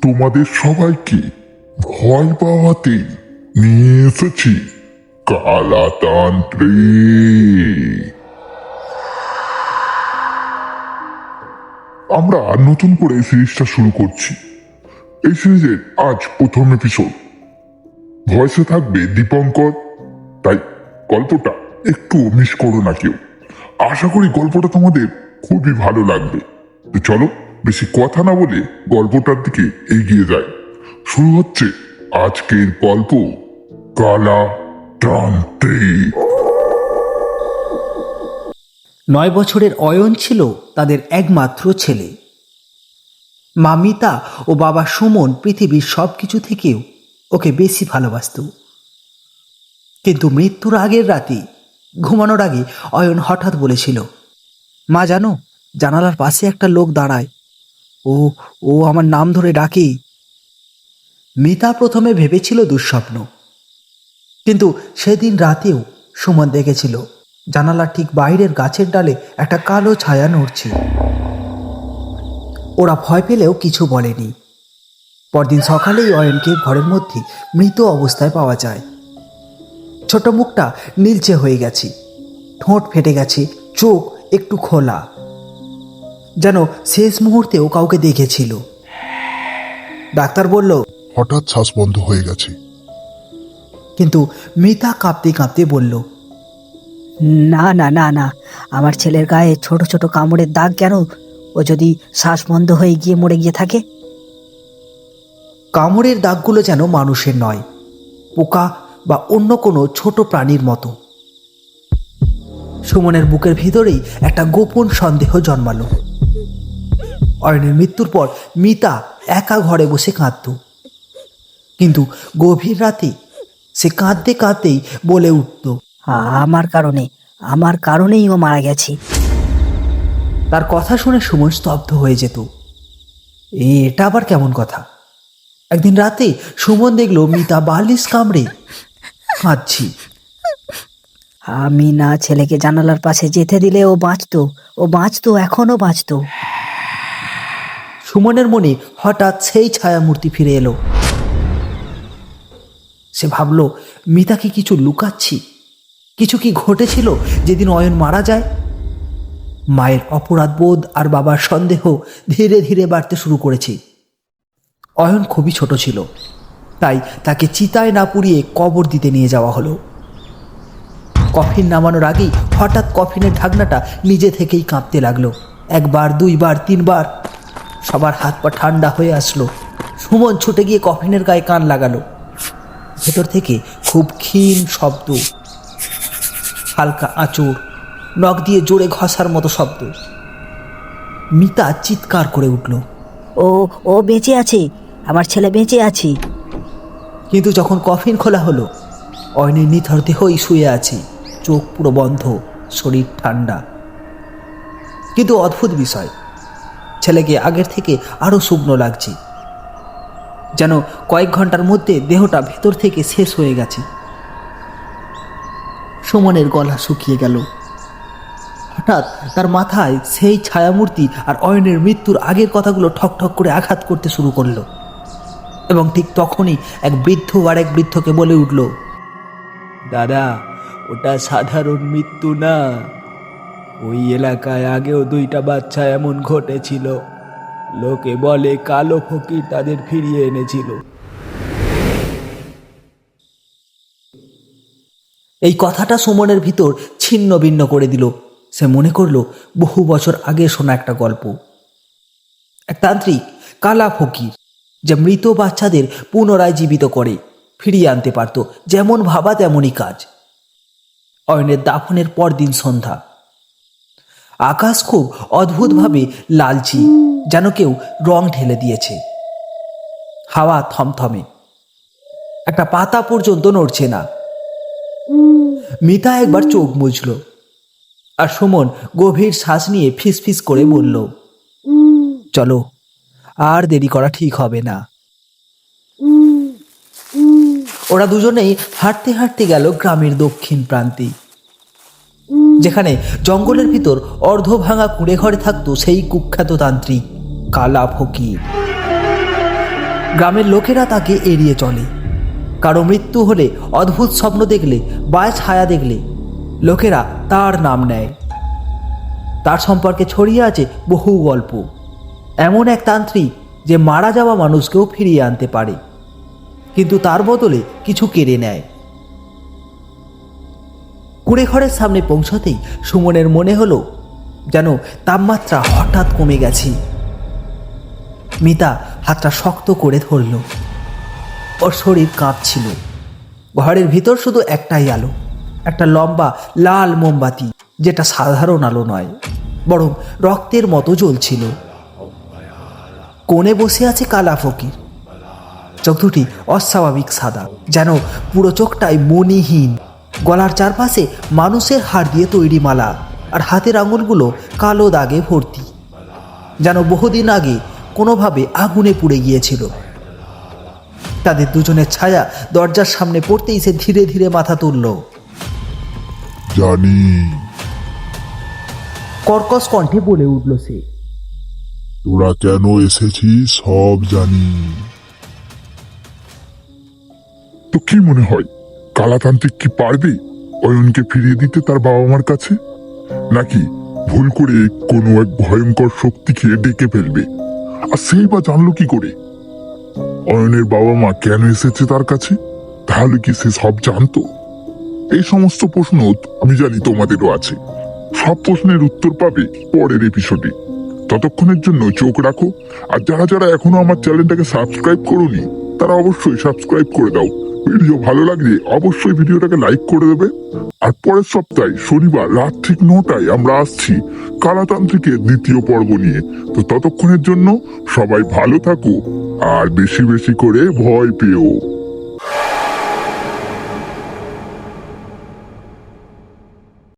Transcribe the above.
তোমাদের সবাইকে ভয় পাওয়াতে নিয়ে এসেছি কালাতান্ত্রিক। আমরা নতুন করে এই সিরিজটা শুরু করছি। এই সিরিজের আজ প্রথম এপিসোড। ভয়েসে থাকবে দীপঙ্কর, তাই গল্পটা একটু মিস করো না কেউ। আশা করি গল্পটা তোমাদের খুবই ভালো লাগবে। তো চলো বেশি কথা না বলে গল্পটার দিকে এগিয়ে যায়। শুরু হচ্ছে আজকের গল্প, কালাতান্ত্রিক। 9 বছরের অয়ন ছিল তাদের একমাত্র ছেলে। মা মিতা ও বাবা সুমন পৃথিবীর সব কিছু থেকেও ওকে বেশি ভালোবাসত। কিন্তু মৃত্যুর আগের রাতে ঘুমানোর আগে অয়ন হঠাৎ বলেছিল, মা জানো, জানালার পাশে একটা লোক দাঁড়ায়, ও ও আমার নাম ধরে ডাকে। মিতা প্রথমে ভেবেছিল দুঃস্বপ্ন, কিন্তু সেদিন রাতেও সুমন দেখেছিল জানালার ঠিক বাইরের গাছের ডালে একটা কালো ছায়া নড়ছে। ওরা ভয় পেলেও কিছু বলেনি। পরদিন সকালেই অয়নকে ঘরের মধ্যে মৃত অবস্থায় পাওয়া যায়। ছোট মুখটা নীলচে হয়ে গেছে, ঠোঁট ফেটে গেছে, চোখ একটু খোলা, যেন শেষ মুহূর্তেও কাউকে দেখেছিল। ডাক্তার বলল হঠাৎ শ্বাস বন্ধ হয়ে গেছে। কিন্তু মিতা কাঁপতে কাঁপতে বলল, না না না না, আমার ছেলের গায়ে ছোট ছোট কামড়ের দাগ কেন? ও যদি শ্বাস বন্ধ হয়ে গিয়ে মরে গিয়ে থাকে? কামড়ের দাগগুলো যেন মানুষের নয়, পোকা বা অন্য কোনো ছোট প্রাণীর মতো। সুমনের বুকের ভিতরেই একটা গোপন সন্দেহ জন্মালো। অয়নের মৃত্যুর পর মিতা একা ঘরে বসে কাঁদত, কিন্তু গভীর রাতে সে কাঁদতে কাঁদতেই বলে উঠত, আমার কারণেই ও মারা গেছে। তার কথা শুনে সুমন স্তব্ধ হয়ে যেত। এটা আবার কেমন কথা? একদিন রাতে সুমন দেখল মিতা বালিশ কামড়ে কাঁদছি। আমি না ছেলেকে জানালার পাশে যেতে দিলে ও বাঁচতো, এখনো বাঁচতো। সুমনের মনে হঠাৎ সেই ছায়ামূর্তি ফিরে এলো। সে ভাবল, মিতাকে কিছু লুকাচ্ছি, কিছু কি ঘটেছিল যেদিন অয়ন মারা যায়। মায়ের অপরাধবোধ আর বাবার সন্দেহ ধীরে ধীরে বাড়তে শুরু করেছে। অয়ন খুবই ছোট ছিল, তাই তাকে চিতায় না পুড়িয়ে কবর দিতে নিয়ে যাওয়া হলো। কফিন নামানোর আগেই হঠাৎ কফিনের ঢাকনাটা নিজে থেকেই কাঁপতে লাগলো। 1 বার 2 বার 3 বার, সবার হাত পা ঠান্ডা হয়ে আসলো। সুমন ছুটে গিয়ে কফিনের গায়ে কান লাগালো। ভেতর থেকে খুব ক্ষীণ শব্দ, হালকা আঁচড়, নখ দিয়ে জোরে ঘষার মতো শব্দ। মিতা চিৎকার করে উঠল, ও ও বেঁচে আছে, আমার ছেলে বেঁচে আছে। কিন্তু যখন কফিন খোলা হলো, অয়নের নিথর দেহই শুয়ে আছে, চোখ পুরো বন্ধ, শরীর ঠান্ডা। কিন্তু অদ্ভুত বিষয়, ছেলেকে আগের থেকে আরো শুকনো লাগছে, যেন কয়েক ঘন্টার মধ্যে দেহটা ভেতর থেকে শেষ হয়ে গেছে। সুমনের গলা শুকিয়ে গেল। হঠাৎ তার মাথায় সেই ছায়ামূর্তি আর অয়নের মৃত্যুর আগের কথাগুলো ঠক ঠক করে আঘাত করতে শুরু করলো। এবং ঠিক তখনই এক বৃদ্ধ আর এক বৃদ্ধকে বলে উঠল, দাদা, ওটা সাধারণ মৃত্যু না, ওই এলাকায় আগেও 2টা বাচ্চা এমন ঘটেছিল। লোকে বলে কালো ফকির তাদের ফিরিয়ে এনেছিল। এই কথাটা সুমনের ভিতর ছিন্ন ভিন্ন করে দিল। সে মনে করলো বহু বছর আগে শোনা একটা গল্প। এক তান্ত্রিক, কালা ফকির, যে মৃত বাচ্চাদের পুনরায় জীবিত করে ফিরিয়ে আনতে পারত। যেমন ভাবা তেমনই কাজ। অয়নের দাফনের পরদিন সন্ধ্যা। আকাশ খুব অদ্ভুতভাবে লালচি, যেন কেউ রং ঢেলে দিয়েছে। হাওয়া থমথমে, একটা পাতা পর্যন্ত নড়ছে না। মিতা একবার চোখ মুছল, আর সুমন গভীর শ্বাস নিয়ে ফিসফিস করে বলল, চলো, আর দেরি করা ঠিক হবে না। ওরা দুজনেই হাঁটতে হাঁটতে গেল গ্রামের দক্ষিণ প্রান্তে, যেখানে জঙ্গলের ভিতর অর্ধ ভাঙা কুঁড়ে ঘরে থাকতো সেই কুখ্যাত তান্ত্রিক কালা ফকির। গ্রামের লোকেরা তাকে এড়িয়ে চলে। কারো মৃত্যু হলে, অদ্ভুত স্বপ্ন দেখলে বা ছায়া দেখলে লোকেরা তার নাম নেয়। তার সম্পর্কে ছড়িয়ে আছে বহু গল্প। এমন এক তান্ত্রিক যে মারা যাওয়া মানুষকেও ফিরিয়ে আনতে পারে, কিন্তু তার বদলে কিছু কেড়ে নেয়। কুড়েঘরের সামনে পৌঁছতেই সুমনের মনে হলো যেন তাপমাত্রা হঠাৎ কমে গেছে। মিতা হাতটা শক্ত করে ধরল। ওর শরীর কাঁপছিল। ঘরের ভিতর শুধু একটাই আলো, একটা লম্বা লাল মোমবাতি, যেটা সাধারণ আলো নয়, বরং রক্তের মতো জ্বলছিল। কোণে বসে আছে কালা ফকির। চোখ দুটি অস্বাভাবিক সাদা, যেন পুরো চোখটাই মণিহীন। গলার চারপাশে মানুষের হাড় দিয়ে তৈরি মালা, আর হাতের আঙুলগুলো কালো দাগে ভর্তি, যেন বহুদিন আগে কোনোভাবে আগুনে পুড়ে গিয়েছিল। তাদের দুজনের ছায়া দরজার সামনে পড়তেই সে ধীরে ধীরে মাথা তুলল। জানি কর্কশ কণ্ঠে বলে উঠল সে। তোরা কেন এসেছিস সব জানি। তো কি মনে হয় কালাতান্ত্রিক কি পারবে অয়নকে ফিরিয়ে দিতে তার বাবা মার কাছে, নাকি ভুল করে কোনো এক ভয়ঙ্কর শক্তিকে ডেকে ফেলবে? আর সেই বা জানলো কি করে অয়নের বাবা মা কেন এসেছে তার কাছে? তাহলে কি সে সব জানতো? এই সমস্ত প্রশ্ন আমি জানি তোমাদেরও আছে। সব প্রশ্নের উত্তর পাবে পরের এপিসোডে। ততক্ষণের জন্য চোখ রাখো। আর যারা যারা এখনো আমার চ্যানেলটাকে সাবস্ক্রাইব করোনি তারা অবশ্যই সাবস্ক্রাইব করে দাও। ভিডিও ভালো লাগলে অবশ্যই ভিডিওটাকে লাইক করে দেবে। আর পরের সপ্তাহে শনিবার রাত ঠিক 9টায় আমরা আসছি কালাতান্ত্রিকের দ্বিতীয় পর্ব নিয়ে। তো ততক্ষণের জন্য সবাই ভালো থাকো আর বেশি বেশি করে ভয় পেও।